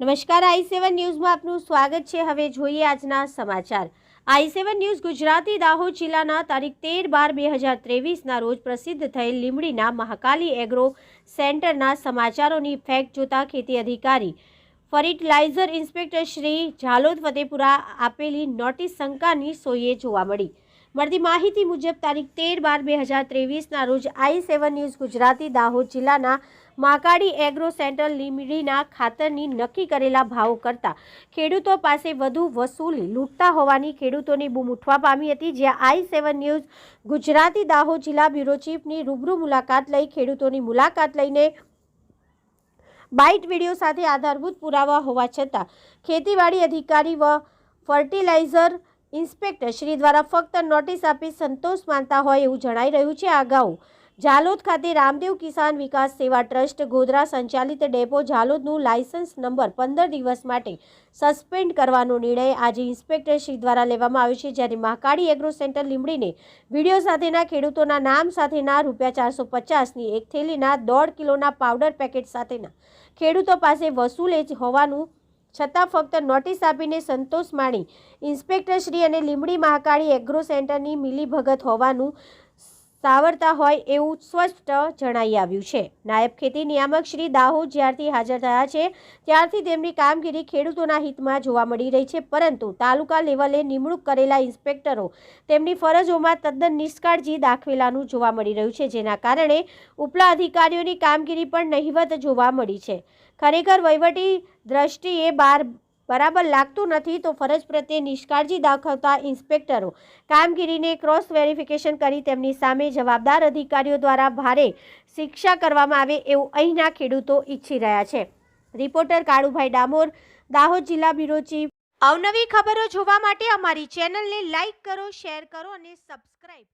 નમસ્કાર, i7 ન્યૂઝમાં આપનું સ્વાગત છે। હવે જોઈએ આજના સમાચાર। i7 ન્યૂઝ ગુજરાતી દાહોદ જિલ્લાના તારીખ 13/12/2023ના રોજ પ્રસિદ્ધ થયેલ લીંબડીના મહાકાલી એગ્રો સેન્ટરના સમાચારોની ફેક્ટ જોતા ખેતી અધિકારી ફર્ટિલાઇઝર ઇન્સ્પેક્ટર શ્રી ઝાલોદ ફતેપુરા આપેલી નોટિસ શંકાની સોયે જોવા મળી। મળતી માહિતી મુજબ તારીખ 13/12/2023ના રોજ i7 ન્યૂઝ ગુજરાતી દાહોદ જિલ્લાના મહાકાળી એગ્રો સેન્ટર લીંબડીના ખાતરની નક્કી કરેલા ભાવો કરતા ખેડૂતો પાસે વધુ વસૂલી લૂંટતા હોવાની ખેડૂતોની બૂમ ઉઠવા પામી હતી। જ્યાં i7 ન્યૂઝ ગુજરાતી દાહોદ જિલ્લા બ્યુરો ચીફની રૂબરૂ મુલાકાત લઈ ખેડૂતોની મુલાકાત લઈને બાઇટ વિડીયો સાથે આધારભૂત પુરાવા હોવા છતાં ખેતીવાડી અધિકારી વ ફર્ટિલાઇઝર ઇન્સ્પેક્ટર શ્રી દ્વારા ફક્ત નોટિસ આપી સંતોષ માનતા હોય એવું જણાઈ રહ્યું છે। આ અગાઉ ઝાલોદ ખાતે રામદેવ કિસાન વિકાસ સેવા ટ્રસ્ટ ગોધરા સંચાલિત ડેપો ઝાલોદનું લાયસન્સ નંબર 15 દિવસ માટે સસ્પેન્ડ કરવાનો નિર્ણય આજે ઇન્સ્પેક્ટર શ્રી દ્વારા લેવામાં આવ્યો છે। જ્યારે મહાકાળી એગ્રો સેન્ટર લીંબડીને વિડીયો સાથેના ખેડૂતોના નામ સાથેના ₹450ની એક થેલીના 1.5 કિલોના પાવડર પેકેટ સાથેના ખેડૂતો પાસે વસૂલે જ હોવાનું છતાં ફક્ત નોટિસ આપીને સંતોષ માણી ઇન્સ્પેક્ટર શ્રી અને લીંબડી મહાકાળી એગ્રો સેન્ટરની મિલીભગત હોવાનું સાવરતા હોય એવું સ્પષ્ટ જણાઈ આવ્યું છે। નાયબ ખેતી નિયામક શ્રી દાહોદ જ્યારથી હાજર થયા છે ત્યારથી તેમની કામગીરી ખેડૂતોના હિતમાં જોવા મળી રહી છે, પરંતુ તાલુકા લેવલે નિમણૂક કરેલા ઇન્સ્પેક્ટરો તેમની ફરજોમાં તદ્દન નિષ્કાળજી દાખવેલાનું જોવા મળી રહ્યું છે, જેના કારણે ઉપલા અધિકારીઓની કામગીરી પણ નહિવત જોવા મળી છે। ખરેખર વહીવટી દ્રષ્ટિએ બરાબર લાગતું નથી તો ફરજ પ્રત્યે નિષ્કાળજી દાખવતા ઇન્સ્પેક્ટરો કામગીરીને ક્રોસ વેરિફિકેશન કરી તેમની સામે જવાબદાર અધિકારીઓ દ્વારા ભારે શિક્ષા કરવામાં આવે એવું અહીંના ખેડૂતો ઈચ્છી રહ્યા છે। રિપોર્ટર કાળુભાઈ ડામોર, દાહોદ જિલ્લા બ્યુરો ચીફ। અવનવી ખબરો જોવા માટે અમારી ચેનલને લાઇક કરો, શેર કરો અને સબસ્ક્રાઇબ